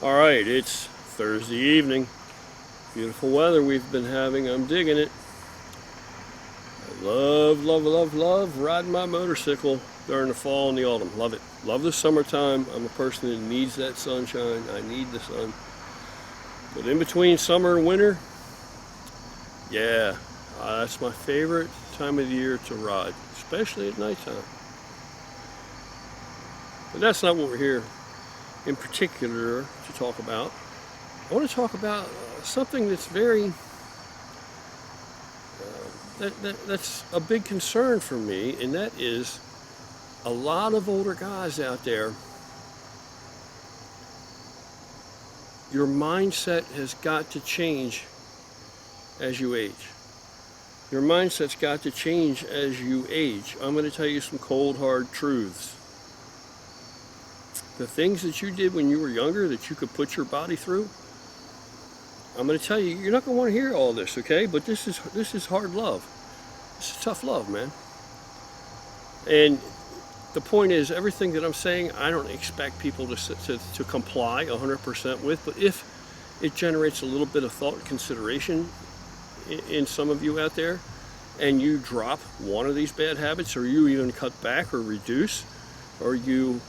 All right, it's Thursday evening. Beautiful weather we've been having. I'm digging it. I love riding my motorcycle during the fall and the autumn. Love it. Love the summertime. I'm a person that needs that sunshine. I need the sun. But in between summer and winter, yeah, that's my favorite time of the year to ride, especially at nighttime. But that's not what we're here in particular to talk about. I want to talk about something that's that's a big concern for me, and that is a lot of older guys out there. Your mindset has got to change as you age. Your mindset's got to change as you age. I'm going to tell you some cold, hard truths. The things that you did when you were younger that you could put your body through, I'm going to tell you, you're not going to want to hear all this, okay? But this is hard love. This is tough love, man. And the point is, everything that I'm saying, I don't expect people to comply 100% with, but if it generates a little bit of thought and consideration in some of you out there, and you drop one of these bad habits, or you even cut back or reduce, or you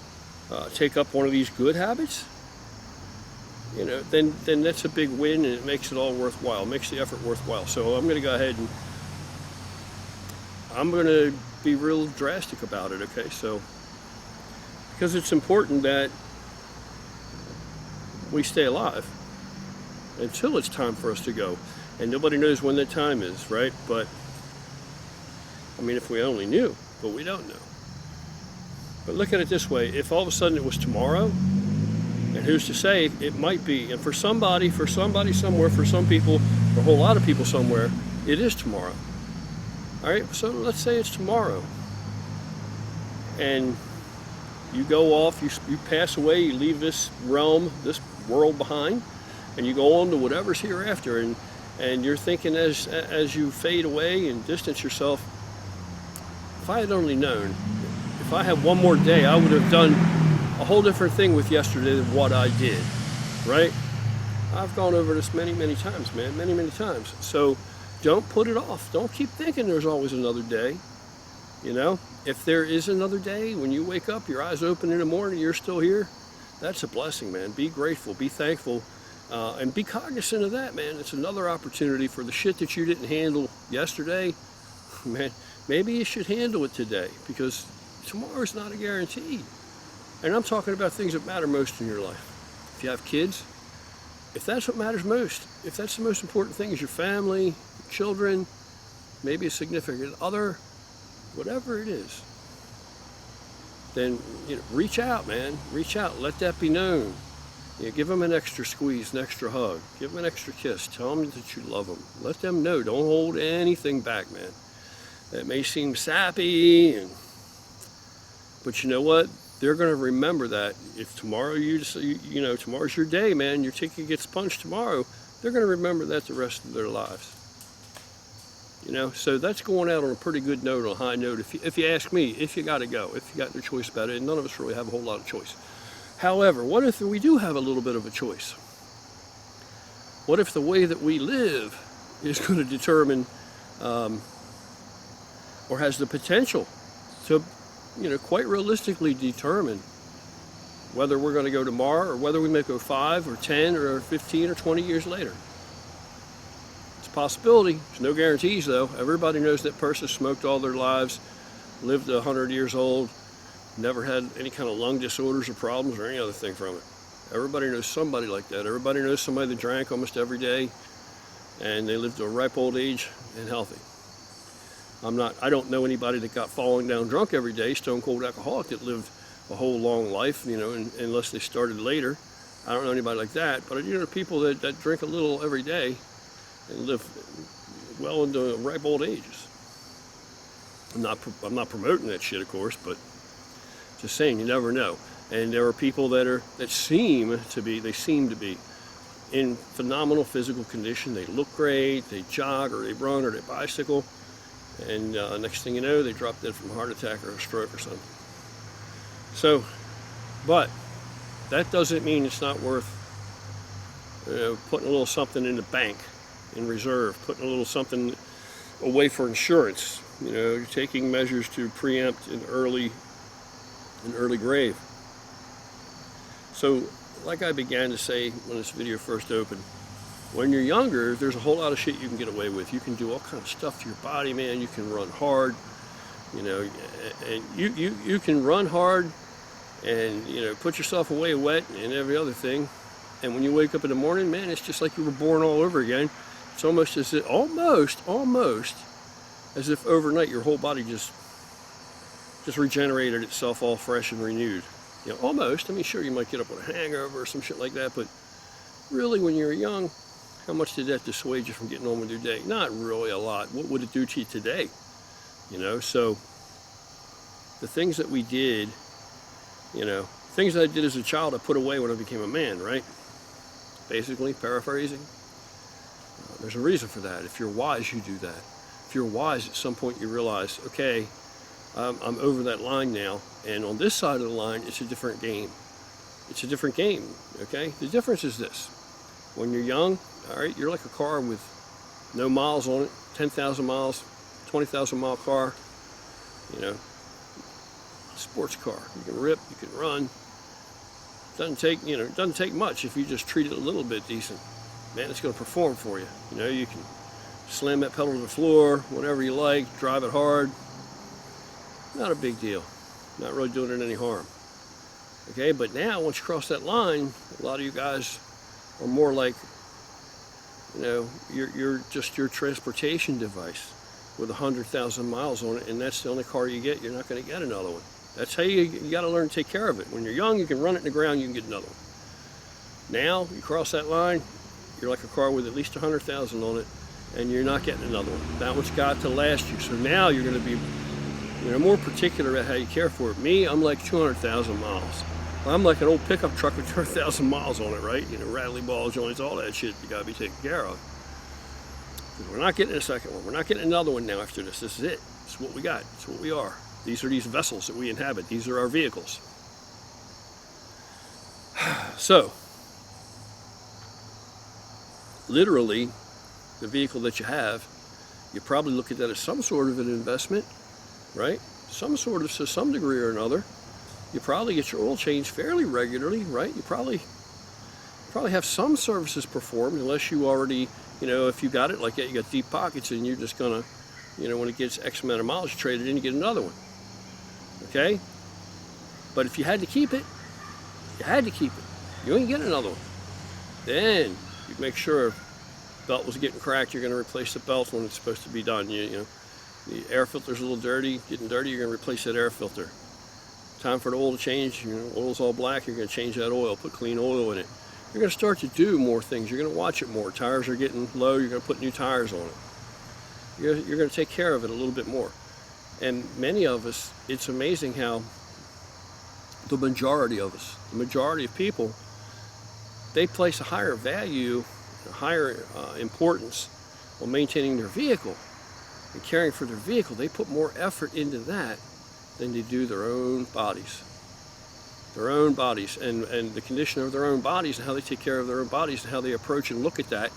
take up one of these good habits, then that's a big win, and it makes it all worthwhile. It makes the effort worthwhile. So I'm going to go ahead and I'm going to be real drastic about it, okay? So, because it's important that we stay alive until it's time for us to go. And nobody knows when that time is, right? But, I mean, if we only knew, but we don't know. But look at it this way. If all of a sudden it was tomorrow, and who's to say it might be, and for somebody somewhere, for some people, for a whole lot of people somewhere, it is tomorrow. All right, so let's say it's tomorrow, and you go off, you pass away, you leave this realm, this world behind, and you go on to whatever's hereafter, and you're thinking as you fade away and distance yourself, if I had only known, if I had one more day, I would have done a whole different thing with yesterday than what I did, right? I've gone over this many times, man, many times. So don't put it off. Don't keep thinking there's always another day. If there is another day, when you wake up, your eyes open in the morning, you're still here, that's a blessing, man. Be grateful, be thankful, and be cognizant of that, man. It's another opportunity for the shit that you didn't handle yesterday. Man, maybe you should handle it today, because tomorrow's not a guarantee. And I'm talking about things that matter most in your life. If you have kids, if that's what matters most, if that's the most important thing is your family, your children, maybe a significant other, whatever it is, then reach out, man. Reach out. Let that be known. Give them an extra squeeze, an extra hug. Give them an extra kiss. Tell them that you love them. Let them know. Don't hold anything back, man. It may seem sappy, but you know what? They're going to remember that. If tomorrow tomorrow's your day, man, your ticket gets punched tomorrow, they're going to remember that the rest of their lives. So that's going out on a pretty good note, on a high note. If you ask me, if you got to go, if you got no choice about it, and none of us really have a whole lot of choice. However, what if we do have a little bit of a choice? What if the way that we live is going to determine, or has the potential to, quite realistically determine whether we're going to go tomorrow, or whether we may go 5 or 10 or 15 or 20 years later? It's a possibility. There's no guarantees, though. Everybody knows that person smoked all their lives, lived 100 years old, never had any kind of lung disorders or problems or any other thing from it. Everybody knows somebody like that. Everybody knows somebody that drank almost every day, and they lived to a ripe old age and healthy. I don't know anybody that got falling down drunk every day, stone cold alcoholic, that lived a whole long life, unless they started later. I don't know anybody like that, but people that drink a little every day and live well into ripe old ages. I'm not promoting that shit, of course, but just saying, you never know. And there are people that seem to be in phenomenal physical condition. They look great, they jog or they run or they bicycle, and next thing you know, they drop dead from a heart attack or a stroke or something. So, but that doesn't mean it's not worth putting a little something in the bank, in reserve, putting a little something away for insurance, taking measures to preempt an early grave. So, like I began to say when this video first opened, when you're younger, there's a whole lot of shit you can get away with. You can do all kinds of stuff to your body, man. You can run hard, and you can run hard and, put yourself away wet and every other thing. And when you wake up in the morning, man, it's just like you were born all over again. It's almost as if, almost as if overnight your whole body just regenerated itself all fresh and renewed. Almost. I mean, sure, you might get up with a hangover or some shit like that, but really, when you're young, how much did that dissuade you from getting on with your day? Not really a lot. What would it do to you today? So the things that we did, things that I did as a child, I put away when I became a man, right? Basically, paraphrasing. There's a reason for that. If you're wise, you do that. If you're wise, at some point you realize, okay, I'm over that line now, and on this side of the line, it's a different game. It's a different game, okay? The difference is this. When you're young, all right, you're like a car with no miles on it, 10,000 miles, 20,000 mile car, sports car. You can rip, you can run. Doesn't take much if you just treat it a little bit decent. Man, it's going to perform for you. You can slam that pedal to the floor, whatever you like, drive it hard. Not a big deal. Not really doing it any harm. Okay, but now once you cross that line, a lot of you guys are more like, you're just your transportation device with 100,000 miles on it, and that's the only car you get. You're not going to get another one. That's how you got to learn to take care of it. When you're young, you can run it in the ground, you can get another one. Now, you cross that line, you're like a car with at least 100,000 on it, and you're not getting another one. That one's got to last you. So now you're going to be more particular about how you care for it. Me, I'm like 200,000 miles. I'm like an old pickup truck with 200,000 miles on it, right? Rattly ball joints, all that shit you got to be taken care of. We're not getting a second one. We're not getting another one now after this. This is it. It's what we got. It's what we are. These are these vessels that we inhabit. These are our vehicles. So, literally, the vehicle that you have, you probably look at that as some sort of an investment, right? Some sort of, to some degree or another. You probably get your oil changed fairly regularly, right? You probably have some services performed, unless you already, if you got it like that, you got deep pockets, and you're just gonna, when it gets X amount of miles, you trade it in, you get another one. Okay? But if you had to keep it, you ain't getting another one. Then you make sure if the belt was getting cracked, you're gonna replace the belt when it's supposed to be done. The air filter's a little dirty, getting dirty, you're gonna replace that air filter. Time for the oil to change, oil's all black, you're gonna change that oil, put clean oil in it. You're gonna start to do more things, you're gonna watch it more. Tires are getting low, you're gonna put new tires on it. You're gonna take care of it a little bit more. And many of us, it's amazing how the majority of us, the majority of people, they place a higher value, a higher importance on maintaining their vehicle and caring for their vehicle. They put more effort into that than they do their own bodies. Their own bodies and the condition of their own bodies and how they take care of their own bodies and how they approach and look at that,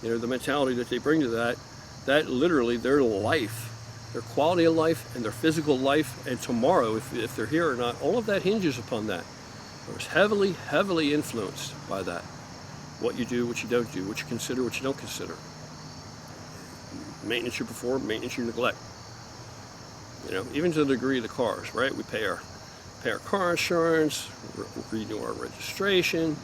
the mentality that they bring to that literally their life, their quality of life and their physical life and tomorrow, if they're here or not, all of that hinges upon that. It's heavily, heavily influenced by that. What you do, what you don't do, what you consider, what you don't consider. Maintenance you perform, maintenance you neglect. Even to the degree of the cars, right? We pay our car insurance, renew our registration.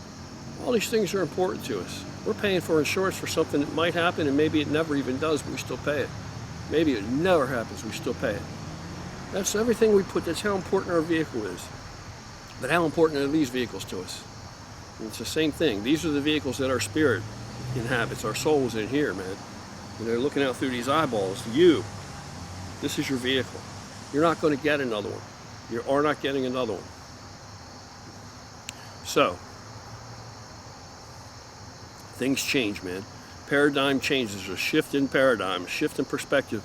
All these things are important to us. We're paying for insurance for something that might happen, and maybe it never even does, but we still pay it. Maybe it never happens, we still pay it. That's everything we put, that's how important our vehicle is. But how important are these vehicles to us? And it's the same thing. These are the vehicles that our spirit inhabits, our soul's in here, man. Looking out through these eyeballs, this is your vehicle. You're not going to get another one. You are not getting another one. So, things change, man. Paradigm changes. There's a shift in paradigm, a shift in perspective.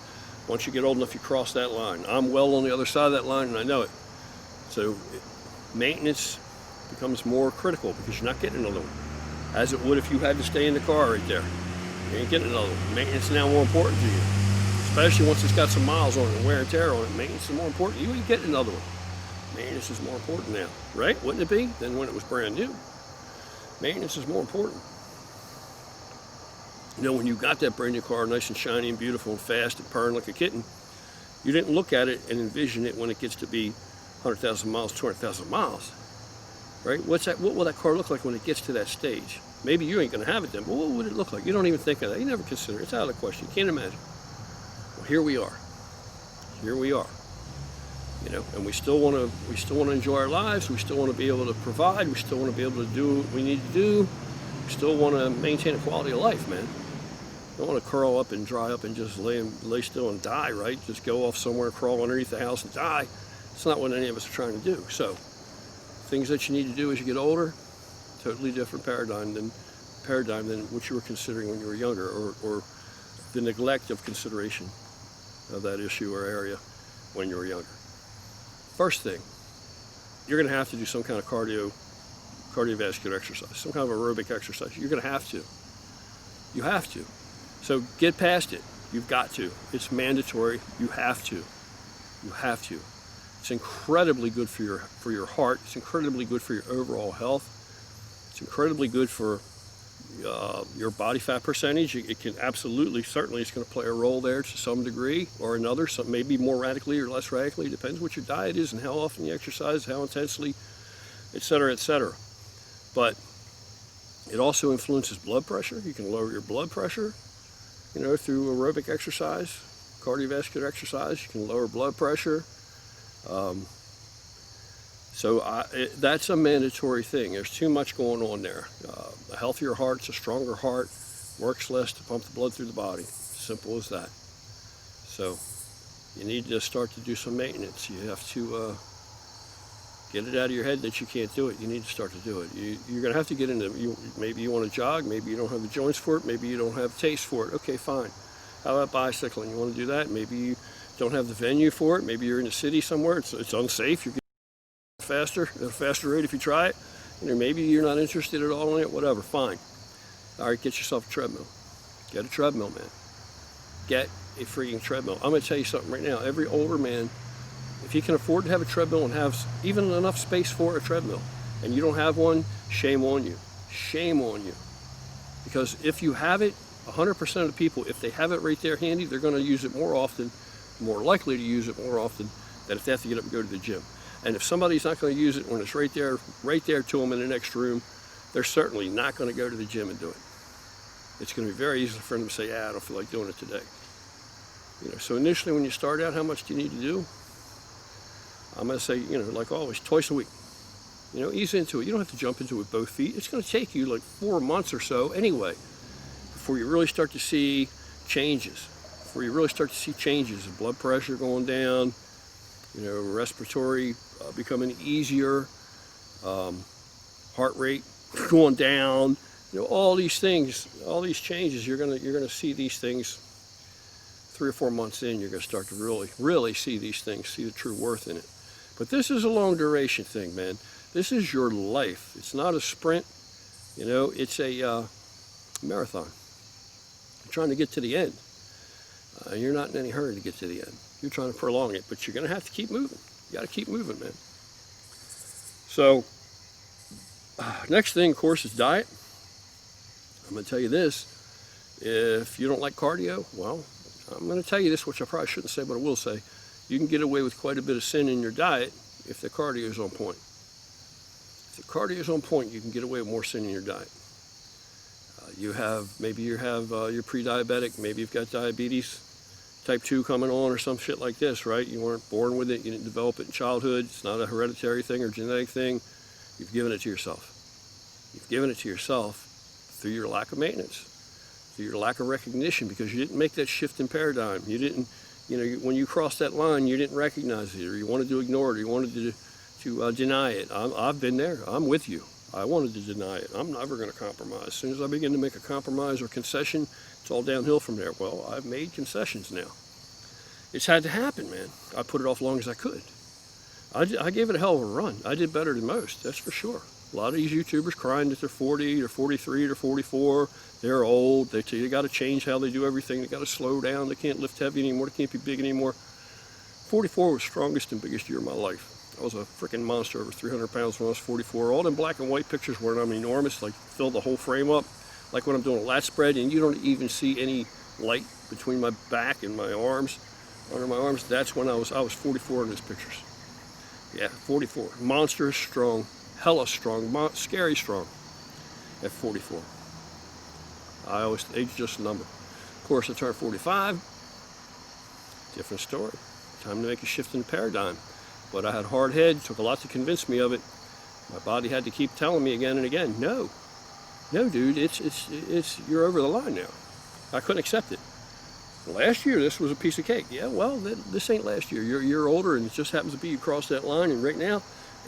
Once you get old enough, you cross that line. I'm well on the other side of that line, and I know it. So, maintenance becomes more critical because you're not getting another one. as it would if you had to stay in the car right there. You ain't getting another one. Maintenance is now more important to you, especially once it's got some miles on it and wear and tear on it. Maintenance is more important. You ain't getting another one. Maintenance is more important now, right? Wouldn't it be? Than when it was brand new. Maintenance is more important. You know, when you got that brand new car, nice and shiny and beautiful and fast and purring like a kitten, you didn't look at it and envision it when it gets to be 100,000 miles, 200,000 miles, right? What will that car look like when it gets to that stage? Maybe you ain't gonna have it then, but what would it look like? You don't even think of that. You never consider it. It's out of the question. You can't imagine. Well, here we are. Here we are. You know, and we still want to enjoy our lives. We still want to be able to provide. We still want to be able to do what we need to do. We still want to maintain a quality of life, man. Don't want to curl up and dry up and just lay still and die, right? Just go off somewhere, crawl underneath the house and die. It's not what any of us are trying to do. So, things that you need to do as you get older, totally different paradigm than what you were considering when you were younger, or the neglect of consideration of that issue or area when you were younger. First thing, you're going to have to do some kind of cardiovascular exercise, some kind of aerobic exercise. You're going to have to. You have to. So get past it. You've got to. It's mandatory. You have to. You have to. It's incredibly good for your heart. It's incredibly good for your overall health. It's incredibly good for your body fat percentage. It can absolutely, certainly, it's going to play a role there to some degree or another. Some maybe more radically or less radically. It depends what your diet is and how often you exercise, how intensely, et cetera, et cetera. But it also influences blood pressure. You can lower your blood pressure, you know, through aerobic exercise, cardiovascular exercise. You can lower blood pressure. That's a mandatory thing. There's too much going on there. A healthier heart's a stronger heart, works less to pump the blood through the body. Simple as that. So you need to start to do some maintenance. You have to get it out of your head that you can't do it. You need to start to do it. You're going to have to get into, maybe you want to jog, maybe you don't have the joints for it, maybe you don't have taste for it. Okay, fine. How about bicycling? You want to do that? Maybe you don't have the venue for it. Maybe you're in a city somewhere. It's unsafe. You're faster at a faster rate if you try it. You know, maybe you're not interested at all in it, whatever, fine. All right, get yourself a treadmill. Get a treadmill, man. Get a freaking treadmill. I'm going to tell you something right now. Every older man, if you can afford to have a treadmill and have even enough space for a treadmill, and you don't have one, shame on you. Shame on you. Because if you have it, 100% of the people, if they have it right there handy, they're going to use it more often, more likely to use it more often than if they have to get up and go to the gym. And if somebody's not going to use it when it's right there to them in the next room, they're certainly not going to go to the gym and do it. It's going to be very easy for them to say, I don't feel like doing it today. You know, so initially when you start out, how much do you need to do? I'm going to say, you know, like always, twice a week. You know, ease into it. You don't have to jump into it with both feet. It's going to take you like 4 months or so anyway before you really start to see changes. Blood pressure going down, you know, respiratory becoming easier, heart rate going down, you know, all these things, all these changes. You're gonna see these things 3 or 4 months in. You're gonna start to really see these things, see the true worth in it. But this is a long duration thing, man. This is your life. It's not a sprint, you know. It's a marathon. You're trying to get to the end. You're not in any hurry to get to the end. You're trying to prolong it, but you're going to have to keep moving. You got to keep moving, man. So, next thing, of course, is diet. I'm going to tell you this. If you don't like cardio, well, I'm going to tell you this, which I probably shouldn't say, but I will say. You can get away with quite a bit of sin in your diet if the cardio is on point. If the cardio is on point, you can get away with more sin in your diet. Maybe you're pre-diabetic, maybe you've got diabetes type 2 coming on or some shit like this, right? You weren't born with it, you didn't develop it in childhood, it's not a hereditary thing or genetic thing. You've given it to yourself. You've given it to yourself through your lack of maintenance, through your lack of recognition, because you didn't make that shift in paradigm. You didn't, you know, when you crossed that line, you didn't recognize it, or you wanted to ignore it, or you wanted to deny it. I've been there. I'm with you. I wanted to deny it. I'm never going to compromise. As soon as I begin to make a compromise or concession, it's all downhill from there. Well, I've made concessions now. It's had to happen, man. I put it off as long as I could. I gave it a hell of a run. I did better than most, that's for sure. A lot of these YouTubers crying that they're 40, they're 43, they're 44, they're old, they got to change how they do everything, they got to slow down, they can't lift heavy anymore, they can't be big anymore. 44 was the strongest and biggest year of my life. I was a freaking monster, over 300 pounds when I was 44. All them black and white pictures where I'm enormous, like fill the whole frame up, like when I'm doing a lat spread and you don't even see any light between my back and my arms, under my arms. That's when I was 44 in those pictures. Yeah, 44. Monstrous strong, hella strong, scary strong at 44. Age just a number. Of course, I turned 45. Different story. Time to make a shift in the paradigm. But I had a hard head, took a lot to convince me of it. My body had to keep telling me again and again, no, dude, you're over the line now. I couldn't accept it. Last year, this was a piece of cake. Yeah, well, this ain't last year. You're older, and it just happens to be you crossed that line, and right now,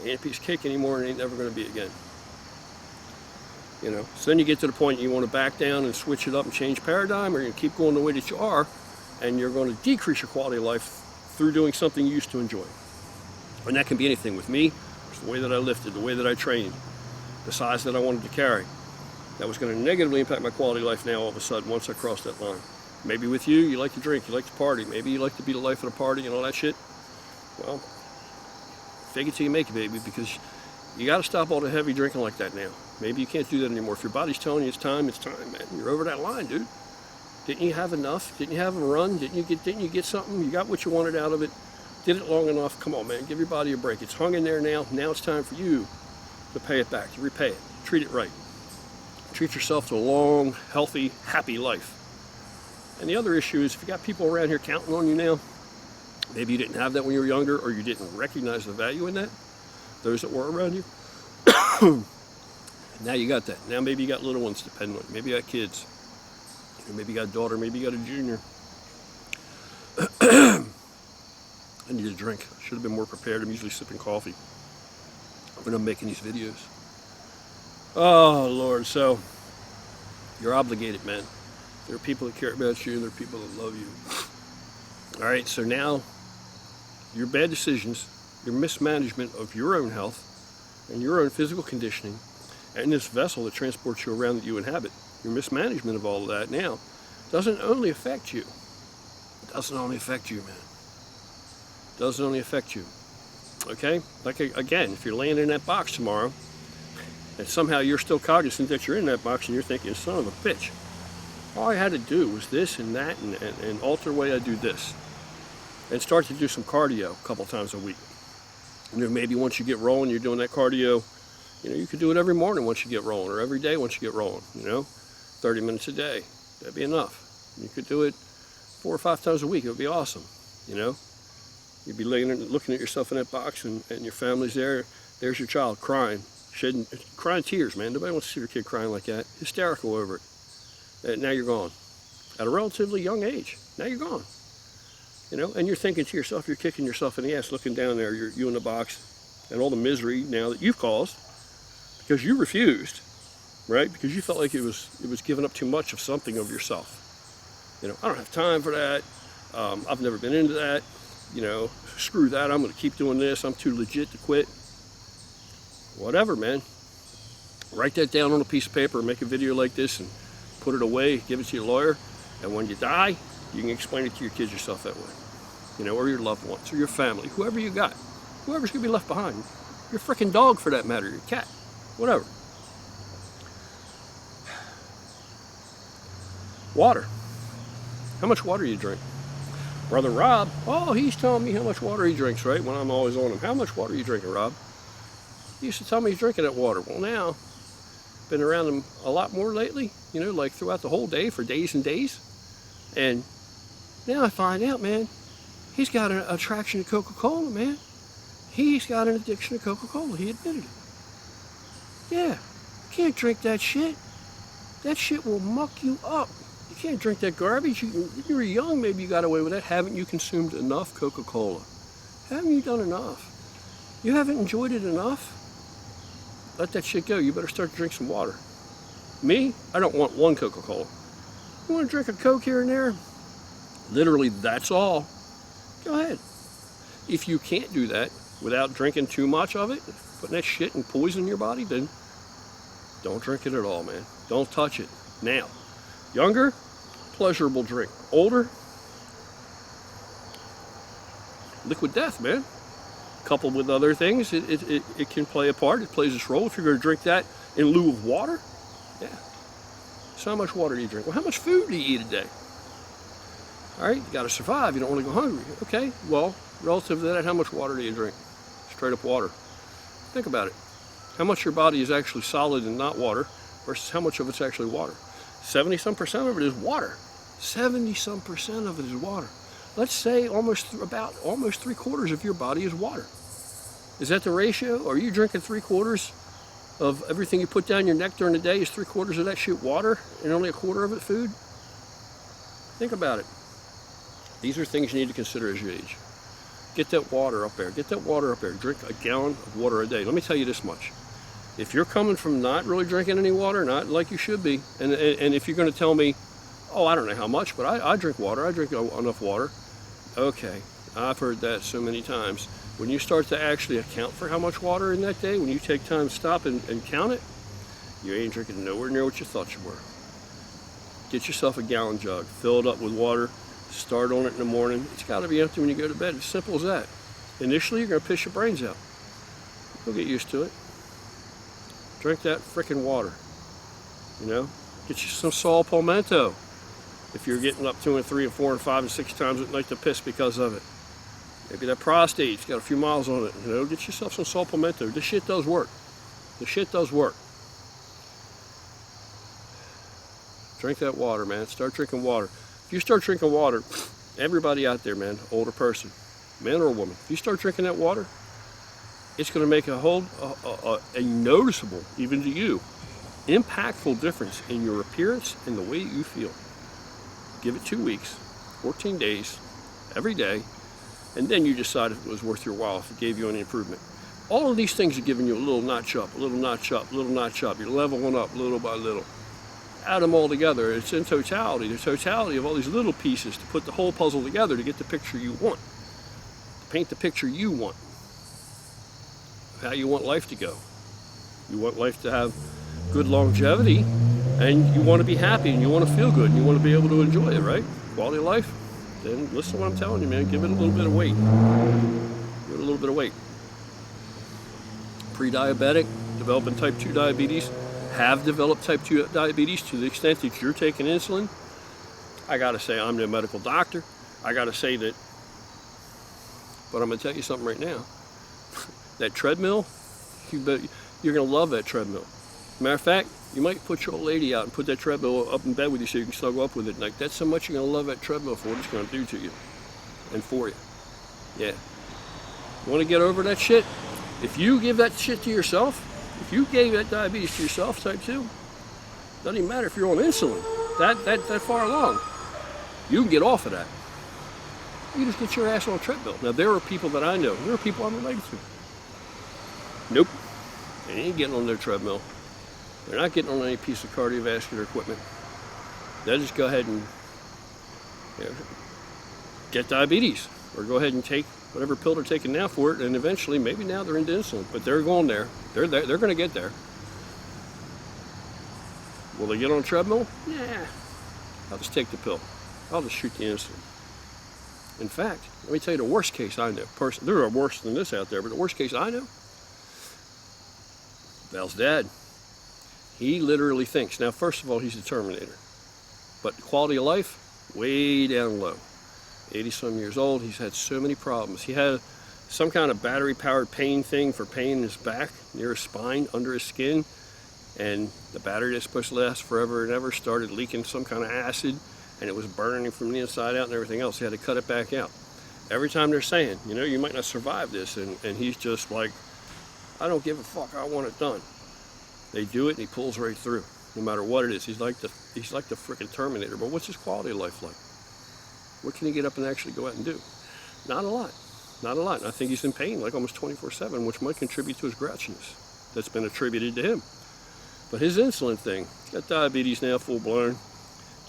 it ain't a piece of cake anymore, and it ain't never going to be again. You know, so then you get to the point you want to back down and switch it up and change paradigm, or you keep going the way that you are, and you're going to decrease your quality of life through doing something you used to enjoy. And that can be anything. With me, it's the way that I lifted, the way that I trained, the size that I wanted to carry. That was going to negatively impact my quality of life now all of a sudden once I crossed that line. Maybe with you, you like to drink, you like to party. Maybe you like to be the life of the party and all that shit. Well, fake it till you make it, baby, because you got to stop all the heavy drinking like that now. Maybe you can't do that anymore. If your body's telling you it's time, man. You're over that line, dude. Didn't you have enough? Didn't you have a run? Didn't you get something? You got what you wanted out of it. Did it long enough. Come on, man. Give your body a break. It's hung in there now. Now it's time for you to pay it back, to repay it. Treat it right. Treat yourself to a long, healthy, happy life. And the other issue is if you got people around here counting on you now, maybe you didn't have that when you were younger, or you didn't recognize the value in that, those that were around you. Now you got that. Now maybe you got little ones depending on you. Maybe you got kids. Maybe you got a daughter. Maybe you got a junior. I need a drink. I should have been more prepared. I'm usually sipping coffee when I'm making these videos. Oh, Lord. So you're obligated, man. There are people that care about you, and there are people that love you. All right, so now your bad decisions, your mismanagement of your own health and your own physical conditioning, and this vessel that transports you around that you inhabit, your mismanagement of all of that now doesn't only affect you. It doesn't only affect you, man. It doesn't only affect you. Okay? Like, again, if you're laying in that box tomorrow, and somehow you're still cognizant that you're in that box and you're thinking, son of a bitch, all I had to do was this and that and alter the way I do this. And start to do some cardio a couple times a week. And then maybe once you get rolling, you're doing that cardio, you know, you could do it every morning once you get rolling, or every day once you get rolling, you know, 30 minutes a day. That'd be enough. You could do it 4 or 5 times a week. It would be awesome, you know. You'd be laying there looking at yourself in that box, and your family's there. There's your child crying, crying tears, man. Nobody wants to see their kid crying like that. Hysterical over it. And now you're gone. At a relatively young age, now you're gone. You know, and you're thinking to yourself, you're kicking yourself in the ass looking down there, you in the box, and all the misery now that you've caused because you refused, right? Because you felt like it was giving up too much of something of yourself. You know, I don't have time for that. I've never been into that. You know, screw that. I'm going to keep doing this. I'm too legit to quit. Whatever, man. Write that down on a piece of paper, make a video like this, and put it away, give it to your lawyer, and when you die, you can explain it to your kids yourself that way. You know, or your loved ones, or your family, whoever you got. Whoever's going to be left behind. Your freaking dog, for that matter, your cat, whatever. Water. How much water do you drink? Brother Rob, oh, he's telling me how much water he drinks, right, when I'm always on him. How much water are you drinking, Rob? He used to tell me he's drinking that water. Well, now, been around him a lot more lately, you know, like throughout the whole day for days and days. And now I find out, man, he's got an attraction to Coca-Cola, man. He's got an addiction to Coca-Cola. He admitted it. Yeah, you can't drink that shit. That shit will muck you up. You can't drink that garbage. You were young, maybe you got away with that. Haven't you consumed enough Coca-Cola? Haven't you done enough? You haven't enjoyed it enough? Let that shit go. You better start to drink some water. Me, I don't want one Coca-Cola. You want to drink a Coke here and there? Literally, that's all. Go ahead. If you can't do that without drinking too much of it, putting that shit and poison in your body, then don't drink it at all, man. Don't touch it. Now, younger, pleasurable drink. Older, liquid death, man. Coupled with other things, it can play a part. It plays its role. If you're going to drink that in lieu of water, yeah. So how much water do you drink? Well, how much food do you eat a day? All right, you got to survive. You don't want to go hungry. Okay, well, relative to that, how much water do you drink? Straight up water. Think about it. How much your body is actually solid and not water versus how much of it's actually water. 70-some% of it is water. 70-some% of it is water. Let's say almost 3/4 of your body is water. Is that the ratio? Are you drinking 3/4 of everything you put down your neck during the day? Is 3/4 of that shit water and only 1/4 of it food? Think about it. These are things you need to consider as you age. Get that water up there. Get that water up there. Drink a gallon of water a day. Let me tell you this much. If you're coming from not really drinking any water, not like you should be, and if you're going to tell me, oh, I don't know how much, but I drink water. I drink enough water. Okay, I've heard that so many times. When you start to actually account for how much water in that day, when you take time to stop and count it, you ain't drinking nowhere near what you thought you were. Get yourself a gallon jug. Fill it up with water. Start on it in the morning. It's got to be empty when you go to bed. As simple as that. Initially, you're going to piss your brains out. You'll get used to it. Drink that frickin' water. You know? Get you some sal palmetto. If you're getting up 2 and 3 and 4 and 5 and 6 times at night to piss because of it. Maybe that prostate's got a few miles on it. You know? Get yourself some sal palmetto. This shit does work. The shit does work. Drink that water, man. Start drinking water. If you start drinking water, everybody out there, man, older person, man or woman, if you start drinking that water, it's going to make a noticeable, even to you, impactful difference in your appearance and the way you feel. Give it 2 weeks, 14 days, every day, and then you decide if it was worth your while, if it gave you any improvement. All of these things are giving you a little notch up, a little notch up, a little notch up. You're leveling up little by little. Add them all together. It's in totality, the totality of all these little pieces to put the whole puzzle together to get the picture you want, to paint the picture you want, of how you want life to go. You want life to have good longevity, and you want to be happy, and you want to feel good, and you want to be able to enjoy it, right? Quality of life. Then listen to what I'm telling you, man. Give it a little bit of weight. Give it a little bit of weight. Pre-diabetic, developing type 2 diabetes, have developed type 2 diabetes to the extent that you're taking insulin. I gotta say, I'm no medical doctor. I gotta say that, but I'm gonna tell you something right now. That treadmill, you're gonna love that treadmill. Matter of fact, you might put your old lady out and put that treadmill up in bed with you so you can snuggle up with it. Like, that's so much you're gonna love that treadmill for what it's gonna do to you and for you. Yeah. You wanna get over that shit? If you give that shit to yourself, if you gave that diabetes to yourself, type 2, doesn't even matter if you're on insulin, that far along, you can get off of that. You just get your ass on a treadmill. Now, there are people that I know, there are people I'm related to. Nope, they ain't getting on their treadmill. They're not getting on any piece of cardiovascular equipment. They'll just go ahead and get diabetes, or go ahead and take whatever pill they're taking now for it, and eventually, maybe now they're into insulin, but they're going there. They're going to get there. Will they get on a treadmill? Yeah. I'll just take the pill. I'll just shoot the insulin. In fact, let me tell you the worst case I know. There are worse than this out there, but the worst case I know, Val's dad. He literally thinks. Now, first of all, he's a Terminator. But quality of life, way down low. 80-some years old, he's had so many problems. He had some kind of battery-powered pain thing for pain in his back, near his spine, under his skin, and the battery that's supposed to last forever and ever started leaking some kind of acid, and it was burning him from the inside out and everything else. He had to cut it back out. Every time they're saying, you know, you might not survive this, and he's just like, I don't give a fuck, I want it done. They do it, and he pulls right through, no matter what it is. He's like the freaking Terminator. But what's his quality of life like? What can he get up and actually go out and do? Not a lot. Not a lot. And I think he's in pain like almost 24/7, which might contribute to his grouchiness that's been attributed to him. But his insulin thing, he's got diabetes now, full-blown.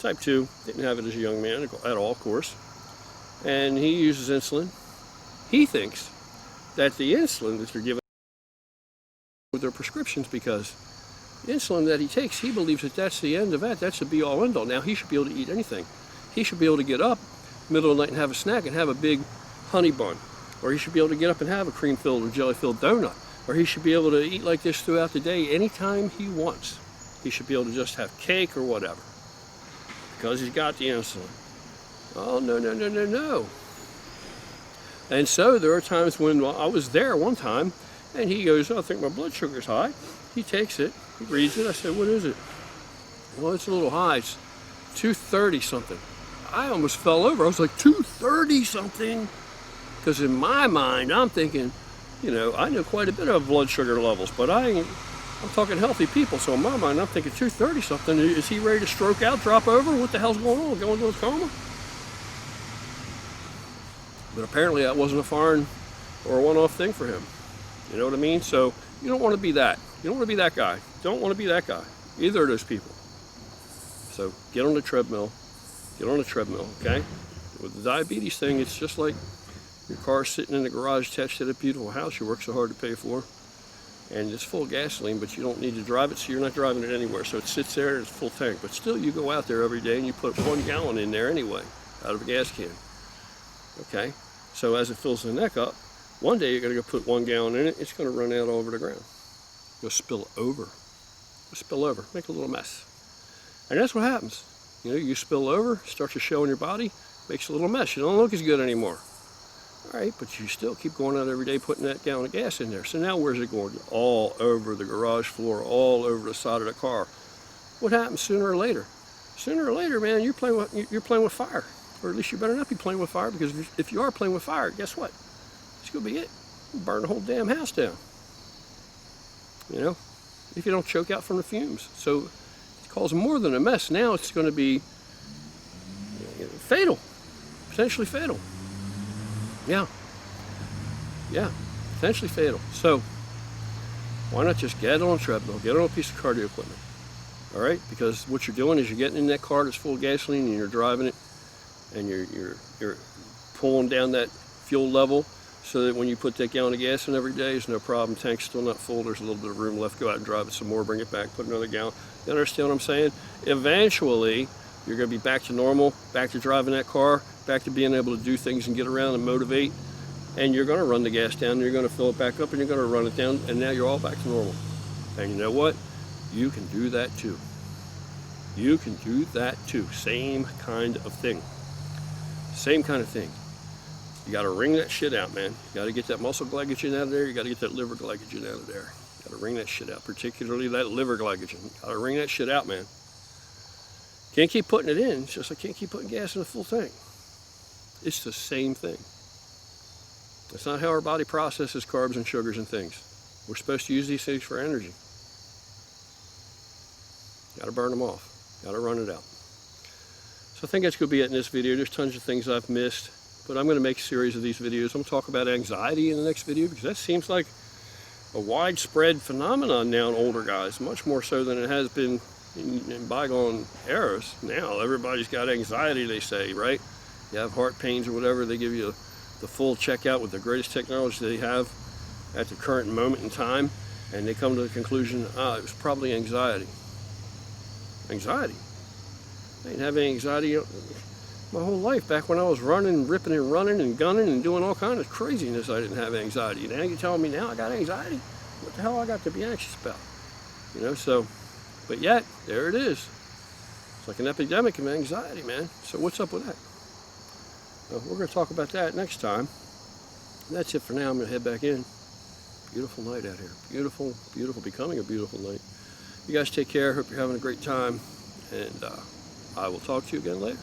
Type 2, didn't have it as a young man at all, of course. And he uses insulin. He thinks that the insulin that they're giving with their prescriptions, because the insulin that he takes, he believes that that's the end of that. That's the be-all, end-all. Now, he should be able to eat anything. He should be able to get up middle of the night and have a snack and have a big honey bun. Or he should be able to get up and have a cream-filled or jelly-filled donut. Or he should be able to eat like this throughout the day anytime he wants. He should be able to just have cake or whatever, because he's got the insulin. Oh, no, no, no, no, no. And so there are times when I was there one time, and he goes, oh, I think my blood sugar's high. He takes it, he reads it. I said, what is it? Well, it's a little high. It's 230 something. I almost fell over. I was like, 230 something? Because in my mind, I'm thinking, you know, I know quite a bit of blood sugar levels, but I'm talking healthy people. So in my mind, I'm thinking 230 something. Is he ready to stroke out, drop over? What the hell's going on? Going into a coma? But apparently that wasn't a foreign or a one-off thing for him. You know what I mean? So you don't want to be that. You don't want to be that guy. Don't want to be that guy. Either of those people. So get on the treadmill. Get on the treadmill, okay? With the diabetes thing, it's just like your car's sitting in the garage attached to that beautiful house you work so hard to pay for. And it's full of gasoline, but you don't need to drive it, so you're not driving it anywhere. So it sits there and it's full tank. But still, you go out there every day and you put 1 gallon in there anyway, out of a gas can. Okay? So as it fills the neck up, one day you're going to go put 1 gallon in it, it's going to run out all over the ground. It'll spill over. It'll spill over, make a little mess. And that's what happens. You know, you spill over, starts to show in your body, makes a little mess. You don't look as good anymore. All right, but you still keep going out every day putting that gallon of gas in there. So now where's it going? All over the garage floor, all over the side of the car. What happens sooner or later? Sooner or later, man, you're playing with fire. Or at least you better not be playing with fire, because if you are playing with fire, guess what? It's going to be it. You'll burn the whole damn house down. You know, if you don't choke out from the fumes. So it causes more than a mess. Now it's going to be fatal, potentially fatal. Yeah, potentially fatal. So why not just get on a treadmill, get on a piece of cardio equipment, all right? Because what you're doing is you're getting in that car that's full of gasoline and you're driving it, and you're pulling down that fuel level so that when you put that gallon of gas in every day, there's no problem. Tank's still not full. There's a little bit of room left. Go out and drive it some more, bring it back, put another gallon. You understand what I'm saying? Eventually, you're going to be back to normal, back to driving that car, back to being able to do things and get around and motivate. And you're going to run the gas down, and you're going to fill it back up, and you're going to run it down, and now you're all back to normal. And you know what? You can do that too. You can do that too. Same kind of thing. Same kind of thing. You got to wring that shit out, man. You got to get that muscle glycogen out of there. You got to get that liver glycogen out of there. You got to wring that shit out, particularly that liver glycogen. You got to wring that shit out, man. Can't keep putting it in. It's just like can't keep putting gas in a full tank. It's the same thing. That's not how our body processes carbs and sugars and things. We're supposed to use these things for energy. Got to burn them off. Got to run it out. So I think that's going to be it in this video. There's tons of things I've missed, but I'm going to make a series of these videos. I'm going to talk about anxiety in the next video, because that seems like a widespread phenomenon now in older guys, much more so than it has been in bygone eras. Now everybody's got anxiety, they say, right? You have heart pains or whatever, they give you the full checkout with the greatest technology they have at the current moment in time, and they come to the conclusion, it was probably anxiety. Anxiety? I didn't have any anxiety my whole life. Back when I was running, ripping and running and gunning and doing all kinds of craziness, I didn't have anxiety. Now you're telling me now I got anxiety? What the hell I got to be anxious about? You know, so, but yet, there it is. It's like an epidemic of anxiety, man. So what's up with that? Well, we're going to talk about that next time. That's it for now. I'm going to head back in. Beautiful night out here. Beautiful, beautiful, becoming a beautiful night. You guys take care. Hope you're having a great time. And I will talk to you again later.